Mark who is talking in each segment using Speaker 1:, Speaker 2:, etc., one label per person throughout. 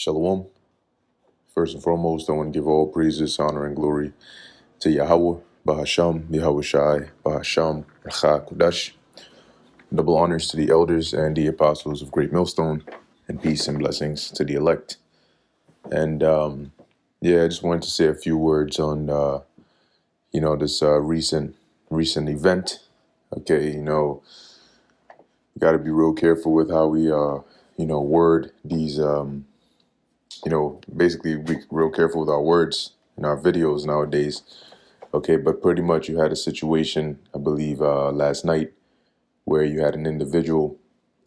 Speaker 1: Shalom. First and foremost, I want to give all praises, honor, and glory to Yahweh, Bahasham, Yahweh Shai, Bahasham, Racha, Kudash. Double honors to the elders and the apostles of Great Millstone, and peace and blessings to the elect. And I just wanted to say a few words on this recent event. Okay, you got to be real careful with how we word these. Basically be real careful with our words in our videos nowadays. Okay, but pretty much you had a situation, I believe, last night where you had an individual,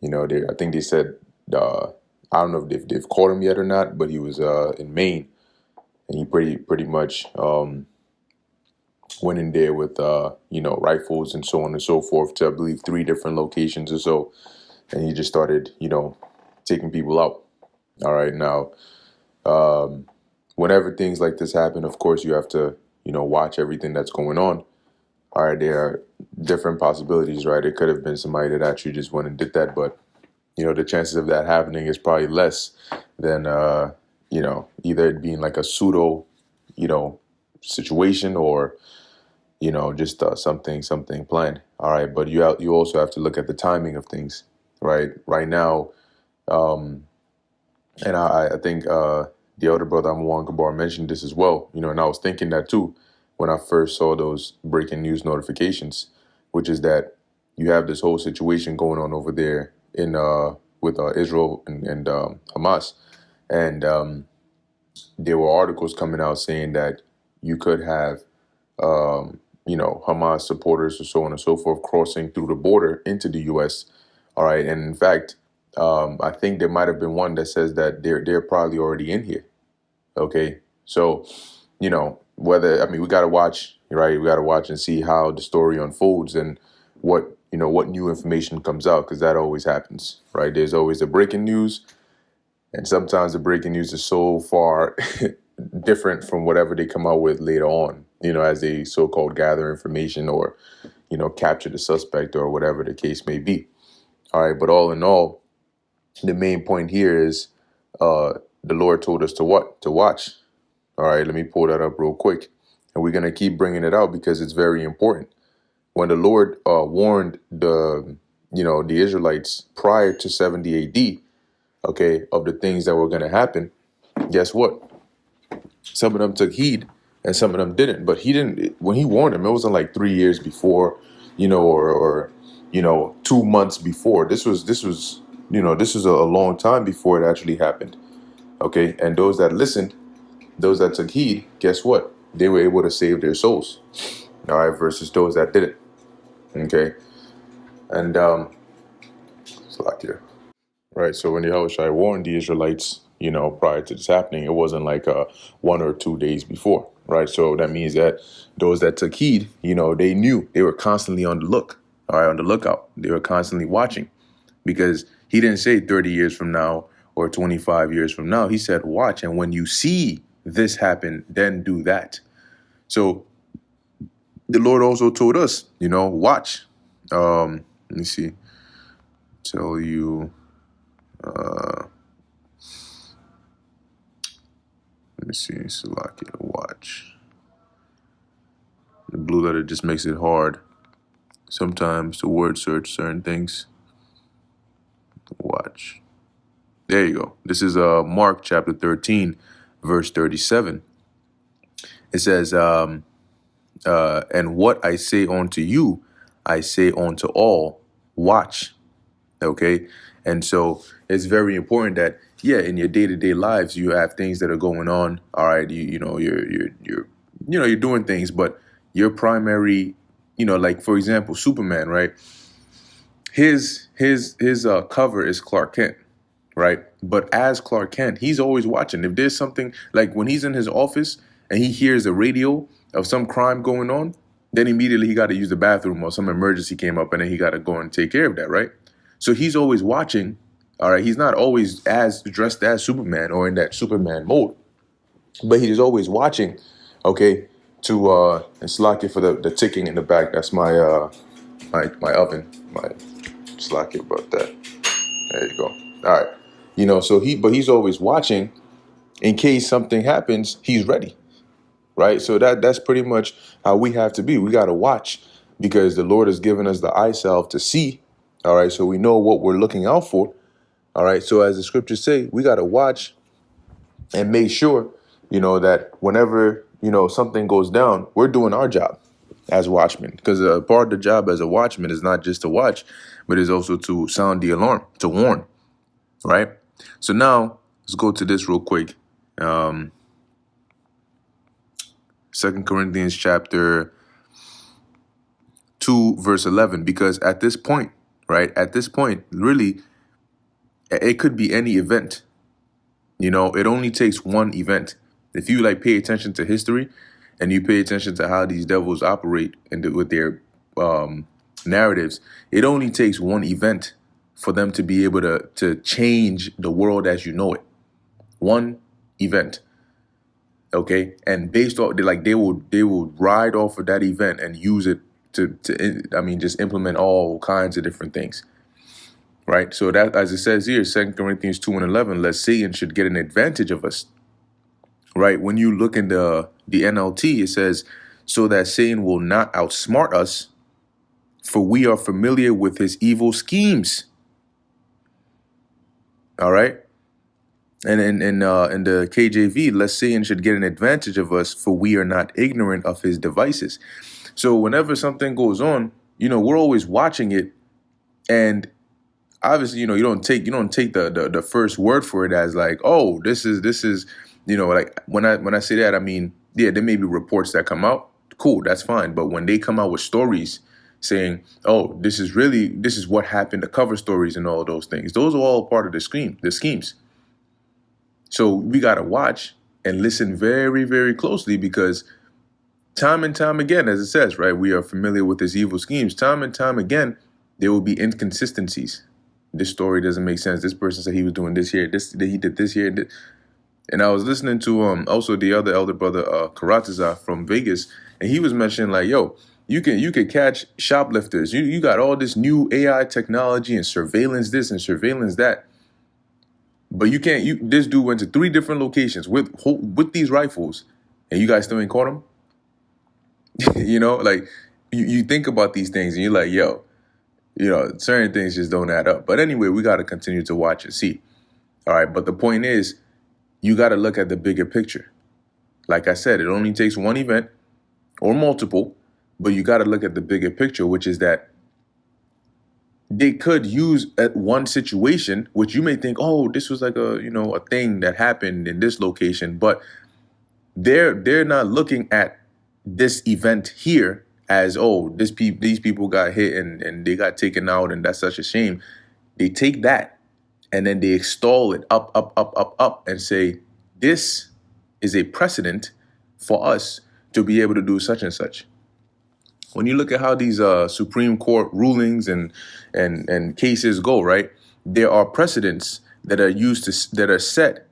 Speaker 1: I think they said, I don't know if they've caught him yet or not, but he was in Maine, and he pretty much went in there with, rifles and so on and so forth to, I believe, 3 different locations or so, and he just started, taking people out. All right, now, whenever things like this happen, of course, you have to, watch everything that's going on. All right, there are different possibilities, right? It could have been somebody that actually just went and did that, but, the chances of that happening is probably less than, either it being like a pseudo, situation or, just something planned. All right, but you also have to look at the timing of things, right? Right now, and I think the elder brother Amwan Gabar mentioned this as well, and I was thinking that too when I first saw those breaking news notifications, which is that you have this whole situation going on over there in with Israel and Hamas, and there were articles coming out saying that you could have Hamas supporters or so on and so forth crossing through the border into the U.S. All right, and in fact, I think there might have been one that says that they're probably already in here. Okay, so we got to watch, right? We got to watch and see how the story unfolds and what new information comes out, because that always happens, right? There's always the breaking news, and sometimes the breaking news is so far different from whatever they come out with later on, as they so-called gather information or capture the suspect or whatever the case may be. All right, but all in all, the main point here is the Lord told us to what? To watch. All right, let me pull that up real quick. And we're going to keep bringing it out because it's very important. When the Lord warned the Israelites prior to 70 AD, okay, of the things that were going to happen, guess what? Some of them took heed and some of them didn't. But when he warned them, it wasn't like 3 years before, or 2 months before. This was a long time before it actually happened. Okay, and those that listened, those that took heed, guess what? They were able to save their souls. All right, versus those that didn't. Okay, and it's a lot here. Right, so when Yahushua warned the Israelites, prior to this happening, it wasn't like 1 or 2 days before, right? So that means that those that took heed, they knew, they were constantly on the lookout. They were constantly watching, because he didn't say 30 years from now or 25 years from now. He said, watch, and when you see this happen, then do that. So the Lord also told us, watch. Let me see. Tell you. Let me see. Salakia, watch. The blue letter just makes it hard sometimes to word search certain things. Watch. There you go. This is Mark chapter 13, verse 37. It says, and what I say unto you, I say unto all, watch. Okay. And so it's very important that, in your day-to-day lives, you have things that are going on. All right. You're doing things, but your primary, like, for example, Superman, right? His cover is Clark Kent, right? But as Clark Kent, he's always watching. If there's something, like when he's in his office and he hears a radio of some crime going on, then immediately he got to use the bathroom or some emergency came up and then he got to go and take care of that, right? So he's always watching. All right, he's not always as dressed as Superman or in that Superman mode, but he is always watching, okay, to and slack it for the ticking in the back. That's my my oven. My slack it about that. There you go. All right. So he's always watching, in case something happens, he's ready, right? So that's pretty much how we have to be. We got to watch because the Lord has given us the eye salve to see, all right? So we know what we're looking out for, all right? So as the scriptures say, we got to watch and make sure, that whenever, something goes down, we're doing our job as watchmen. Because part of the job as a watchman is not just to watch, but is also to sound the alarm, to warn, right? So now let's go to this real quick. 2 Corinthians chapter 2, verse 11, because at this point, really, it could be any event. It only takes one event. If you pay attention to history and you pay attention to how these devils operate and with their narratives, it only takes one event for them to be able to change the world as you know it. One event. Okay. And based off, they will ride off of that event and use it to just implement all kinds of different things. Right. So that, as it says here, 2 Corinthians 2 and 11, lest Satan should get an advantage of us. Right. When you look in the NLT, it says, so that Satan will not outsmart us, for we are familiar with his evil schemes. All right. And in the KJV, lest Satan should get an advantage of us, for we are not ignorant of his devices. So whenever something goes on, we're always watching it. And obviously, you don't take the first word for it as like, oh, this is, when I say that, I mean, yeah, there may be reports that come out. Cool, that's fine. But when they come out with stories saying, oh, this is what happened, the cover stories and all those things, those are all part of the schemes. So we got to watch and listen very, very closely, because time and time again, as it says, right, we are familiar with his evil schemes. Time and time again, there will be inconsistencies. This story doesn't make sense. This person said he was doing this here. He did this here. And I was listening to also the other elder brother, Karataza from Vegas, and he was mentioning like, yo, you can catch shoplifters. You got all this new AI technology and surveillance this and surveillance that. But you can't. This dude went to 3 different locations with these rifles, and you guys still ain't caught him. You think about these things, and you're like, yo, certain things just don't add up. But anyway, we got to continue to watch and see. All right, but the point is, you got to look at the bigger picture. Like I said, it only takes one event or multiple, but you got to look at the bigger picture, which is that they could use at one situation, which you may think, oh, this was like a thing that happened in this location, but they're not looking at this event here as, oh, these people got hit and they got taken out and that's such a shame. They take that and then they extol it up and say, this is a precedent for us to be able to do such and such. When you look at how these Supreme Court rulings and cases go, right, there are precedents that are that are set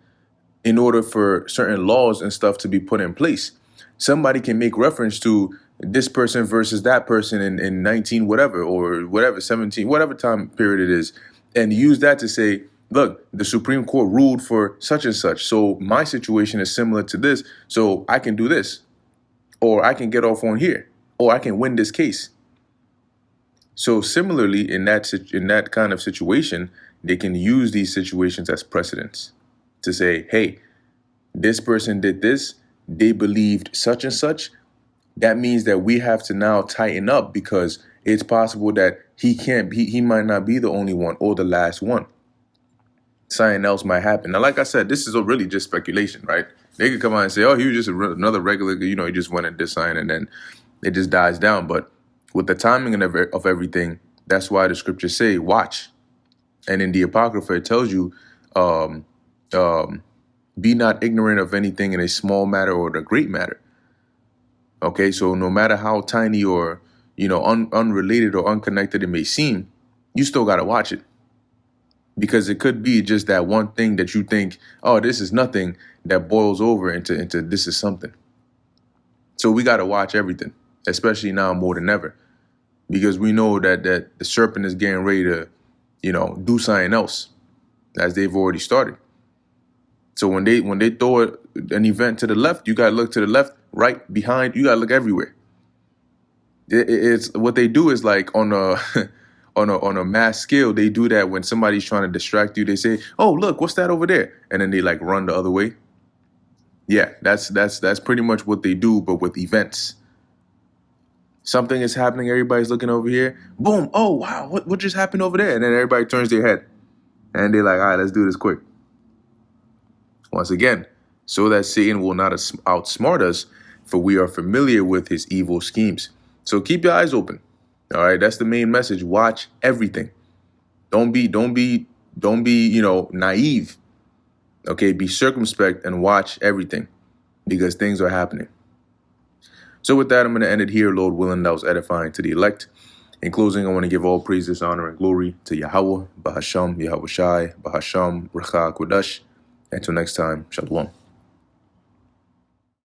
Speaker 1: in order for certain laws and stuff to be put in place. Somebody can make reference to this person versus that person in 19 whatever or whatever 17 whatever time period it is, and use that to say, look, the Supreme Court ruled for such and such, so my situation is similar to this, so I can do this, or I can get off on here, or I can win this case. So similarly, in that kind of situation, they can use these situations as precedents to say, hey, this person did this, they believed such and such. That means that we have to now tighten up, because it's possible that he might not be the only one or the last one. Something else might happen. Now, like I said, this is really just speculation, right? They could come out and say, oh, he was just another regular, he just went and did something, and then it just dies down. But with the timing of everything, that's why the scriptures say, watch. And in the Apocrypha, it tells you, be not ignorant of anything in a small matter or a great matter. Okay, so no matter how tiny or, unrelated or unconnected it may seem, you still got to watch it. Because it could be just that one thing that you think, oh, this is nothing, that boils over into this is something. So we got to watch everything, especially now more than ever, because we know that the serpent is getting ready to, do something else, as they've already started. So when they throw an event to the left, you gotta look to the left, right, behind. You gotta look everywhere. It's what they do is like on a on a mass scale. They do that when somebody's trying to distract you. They say, "Oh, look, what's that over there?" And then they like run the other way. Yeah, that's pretty much what they do, but with events. Something is happening, everybody's looking over here. Boom! Oh wow, what just happened over there? And then everybody turns their head, and they're like, "All right, let's do this quick." Once again, so that Satan will not outsmart us, for we are familiar with his evil schemes. So keep your eyes open. All right, that's the main message. Watch everything. Don't be, naive. Okay, be circumspect and watch everything, because things are happening. So with that, I'm going to end it here. Lord willing, that was edifying to the elect. In closing, I want to give all praises, honor, and glory to Yahweh, Bahasham, Yahweh Shai, Bahasham, Racha Kodash. Until next time, Shalom.